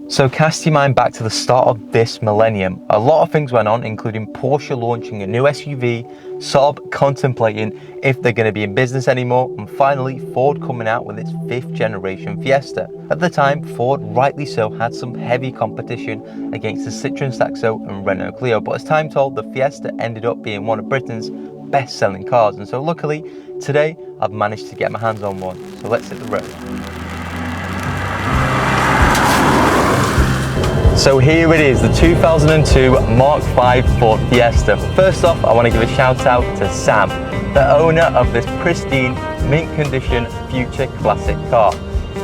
So cast your mind back to the start of this millennium. A lot of things went on, including Porsche launching a new SUV, Saab contemplating if they're going to be in business anymore, and finally Ford coming out with its 5th generation Fiesta. At the time, Ford, rightly so, had some heavy competition against the Citroen Saxo and Renault Clio, but as time told, the Fiesta ended up being one of Britain's best-selling cars, and so luckily, today I've managed to get my hands on one. So let's hit the road. So here it is, the 2002 Mark V Ford Fiesta. First off, I want to give a shout out to Sam, the owner of this pristine, mint condition, future classic car.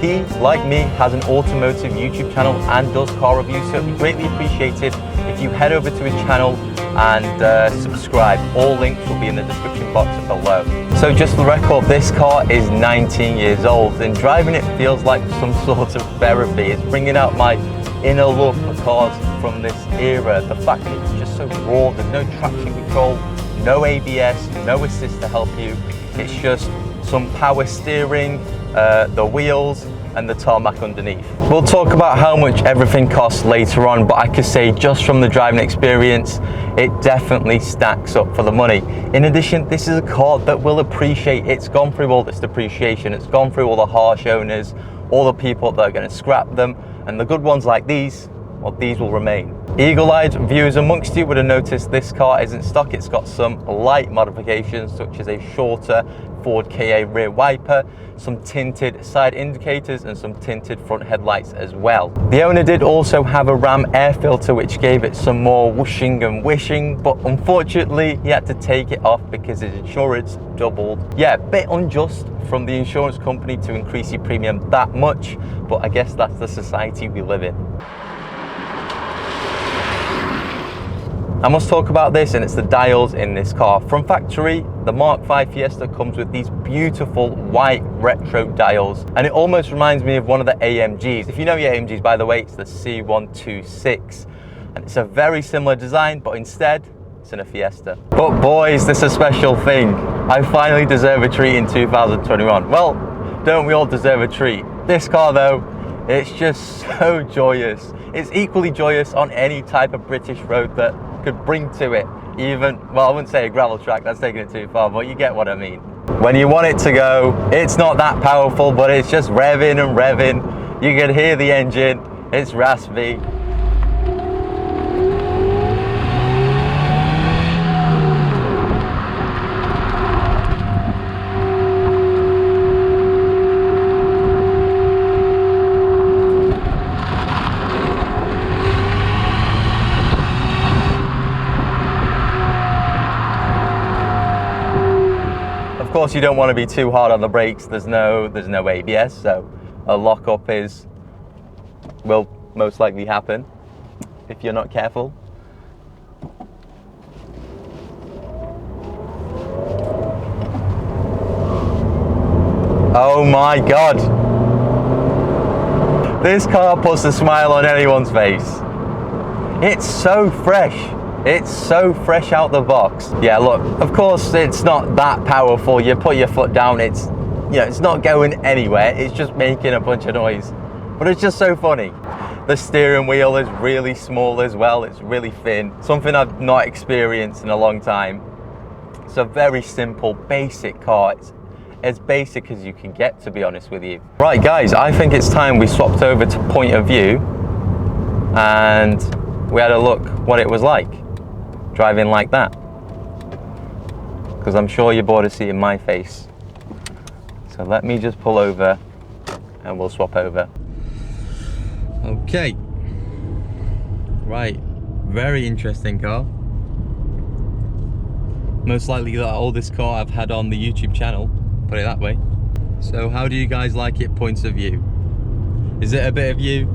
He, like me, has an automotive YouTube channel and does car reviews, so it'd be greatly appreciated if you head over to his channel and subscribe. All links will be in the description box below. So just for the record, this car is 19 years old and driving it feels like some sort of therapy. It's bringing out my inner love for cars from this era. The fact that it's just so raw, there's no traction control, no ABS, no assist to help you. It's just some power steering, the wheels and the tarmac underneath. We'll talk about how much everything costs later on, but I could say just from the driving experience, it definitely stacks up for the money. In addition, this is a car that will appreciate. It's gone through all this depreciation, it's gone through all the harsh owners, all the people that are going to scrap them, and the good ones like these, well, these will remain. Eagle-eyed viewers amongst you would have noticed this car isn't stock. It's got some light modifications, such as a shorter Ford KA rear wiper, some tinted side indicators and some tinted front headlights as well. The owner did also have a Ram air filter which gave it some more whooshing and wishing, but unfortunately he had to take it off because his insurance doubled. Yeah, a bit unjust from the insurance company to increase your premium that much, but I guess that's the society we live in. I must talk about this, and it's the dials in this car. From factory, the Mark V Fiesta comes with these beautiful white retro dials, and it almost reminds me of one of the AMGs. If you know your AMGs, by the way, it's the C126, and it's a very similar design, but instead, it's in a Fiesta. But boys, this is a special thing. I finally deserve a treat in 2021. Well, don't we all deserve a treat? This car though, it's just so joyous. It's equally joyous on any type of British road that could bring to it. Even, well, I wouldn't say a gravel track, that's taking it too far, but you get what I mean. When you want it to go, it's not that powerful, but it's just revving and revving. You can hear the engine, it's raspy. Of course, you don't want to be too hard on the brakes. There's no ABS, so a lockup will most likely happen if you're not careful. Oh my God! This car puts a smile on anyone's face. It's so fresh. It's so fresh out the box. Yeah, look, of course it's not that powerful. You put your foot down, it's not going anywhere. It's just making a bunch of noise. But it's just so funny. The steering wheel is really small as well. It's really thin. Something I've not experienced in a long time. It's a very simple, basic car. It's as basic as you can get, to be honest with you. Right, guys, I think it's time we swapped over to point of view and we had a look what it was like driving like that, because I'm sure you're bored of seeing my face. So let me just pull over and we'll swap over. Okay, right, very interesting car. Most likely the oldest car I've had on the YouTube channel, put it that way. So how do you guys like it points of view? Is it a bit of you?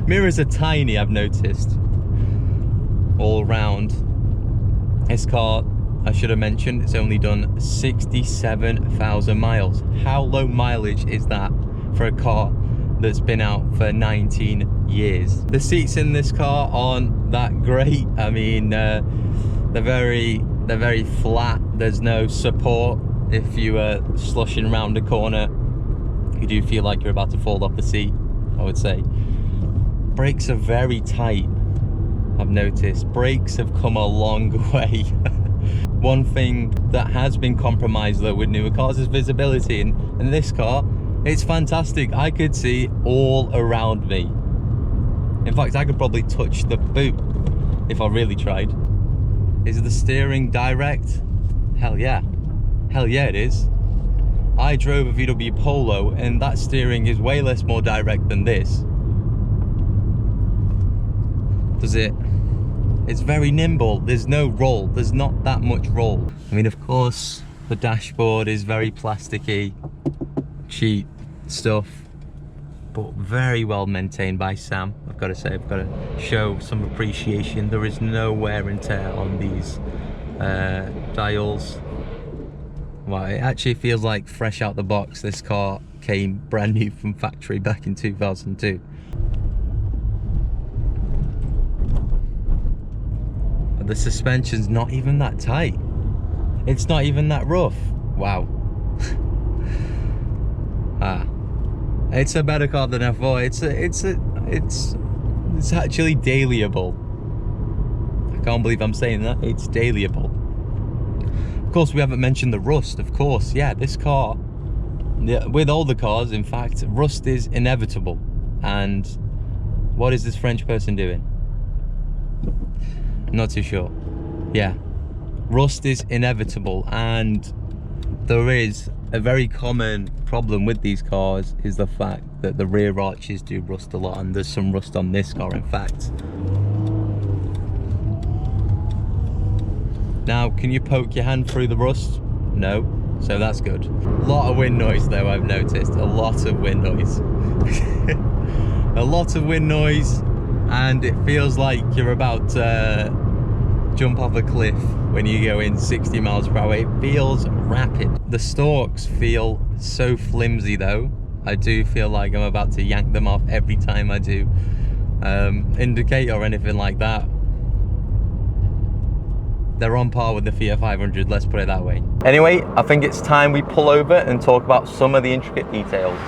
Mirrors are tiny, I've noticed, all around. This car, I should have mentioned, it's only done 67,000 miles. How low mileage is that for a car that's been out for 19 years? The seats in this car aren't that great. I mean, they're very flat. There's no support. If you are slushing around a corner, you do feel like you're about to fall off the seat, I would say. Brakes are very tight, I've noticed. Brakes have come a long way. One thing that has been compromised though with newer cars is visibility, and in this car, it's fantastic. I could see all around me. In fact, I could probably touch the boot if I really tried. Is the steering direct? Hell yeah. Hell yeah, it is. I drove a VW Polo and that steering is way less more direct than this. It's very nimble. There's no roll. There's not that much roll. I mean, of course, the dashboard is very plasticky, cheap stuff, but very well maintained by Sam. I've got to say, I've got to show some appreciation. There is no wear and tear on these dials. Well, it actually feels like fresh out the box. This car came brand new from factory back in 2002. The suspension's not even that tight. It's not even that rough. Wow. It's a better car than I thought. It's actually dailyable. I can't believe I'm saying that. It's dailyable. Of course, we haven't mentioned the rust. Of course, yeah, this car, with all the cars, in fact, rust is inevitable. And what is this French person doing? Not too sure. Yeah, rust is inevitable, and there is a very common problem with these cars is the fact that the rear arches do rust a lot, and there's some rust on this car, in fact. Now, can you poke your hand through the rust? No, so that's good. A lot of wind noise though, I've noticed. A lot of wind noise. A lot of wind noise, and it feels like you're about to jump off a cliff when you go in 60 miles per hour. It feels rapid. The stalks feel so flimsy though. I do feel like I'm about to yank them off every time I do indicate or anything like that. They're on par with the Fiat 500, let's put it that way. Anyway, I think it's time we pull over and talk about some of the intricate details.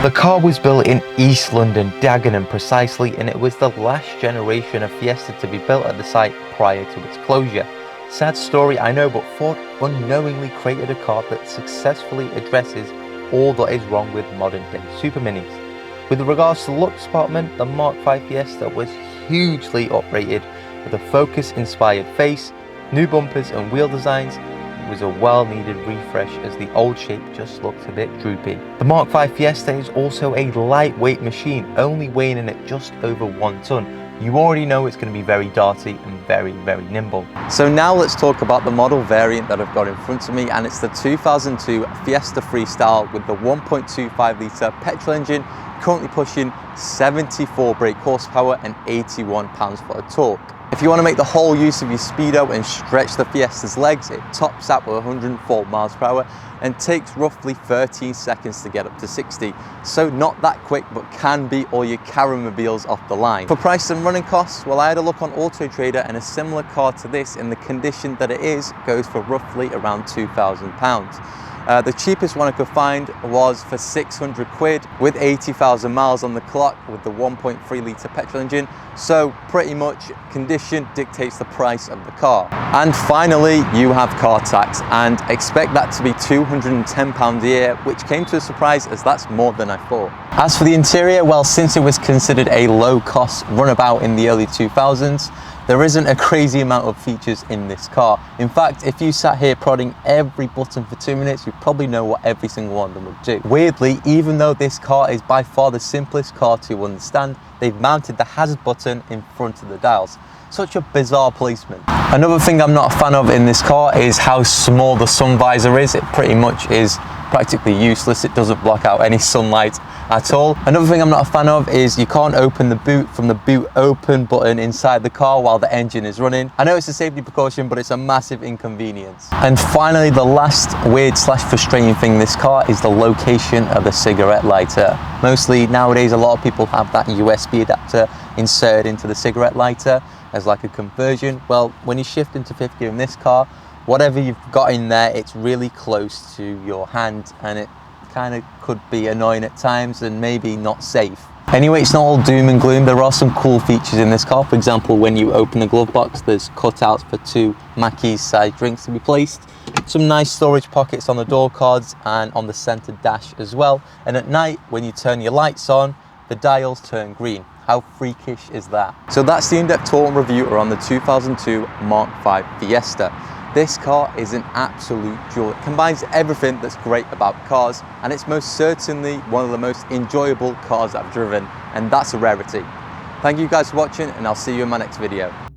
The car was built in East London, Dagenham precisely, and it was the last generation of Fiesta to be built at the site prior to its closure. Sad story, I know, but Ford unknowingly created a car that successfully addresses all that is wrong with modern day super minis. With regards to the look department, the Mark 5 Fiesta was hugely uprated with a Focus-inspired face, new bumpers and wheel designs. It was a well-needed refresh as the old shape just looked a bit droopy. The Mark 5 Fiesta is also a lightweight machine, only weighing in at just over 1 ton. You already know it's going to be very darty and very, very nimble. So now let's talk about the model variant that I've got in front of me, and it's the 2002 Fiesta Freestyle with the 1.25 litre petrol engine, currently pushing 74 brake horsepower and 81 pounds-foot of torque. If you want to make the whole use of your speedo and stretch the Fiesta's legs, it tops out with 104 miles per hour and takes roughly 13 seconds to get up to 60. So not that quick, but can beat all your Caramobiles off the line. For price and running costs, well, I had a look on Auto Trader, and a similar car to this in the condition that it is goes for roughly around £2,000. The cheapest one I could find was for 600 quid with 80,000 miles on the clock with the 1.3 litre petrol engine. So pretty much condition dictates the price of the car. And finally, you have car tax, and expect that to be £210 a year, which came to a surprise as that's more than I thought. As for the interior, well, since it was considered a low-cost runabout in the early 2000s, there isn't a crazy amount of features in this car. In fact, if you sat here prodding every button for 2 minutes, you probably know what every single one of them would do. Weirdly, even though this car is by far the simplest car to understand, they've mounted the hazard button in front of the dials. Such a bizarre placement. Another thing I'm not a fan of in this car is how small the sun visor is. It pretty much is practically useless. It doesn't block out any sunlight at all. Another thing I'm not a fan of is you can't open the boot from the boot open button inside the car while the engine is running. I know it's a safety precaution, but it's a massive inconvenience. And finally, the last weird / frustrating thing in this car is the location of the cigarette lighter. Mostly nowadays, a lot of people have that USB adapter inserted into the cigarette lighter as like a conversion. Well, when you shift into fifth gear in this car, whatever you've got in there, it's really close to your hand, and it kind of could be annoying at times and maybe not safe. Anyway, it's not all doom and gloom. There are some cool features in this car. For example, when you open the glove box, there's cutouts for 2 Mackey's size drinks to be placed. Some nice storage pockets on the door cards and on the center dash as well. And at night, when you turn your lights on, the dials turn green. How freakish is that? So that's the in-depth tour and review around the 2002 Mark V Fiesta. This car is an absolute jewel. It combines everything that's great about cars, and it's most certainly one of the most enjoyable cars I've driven, and that's a rarity. Thank you guys for watching, and I'll see you in my next video.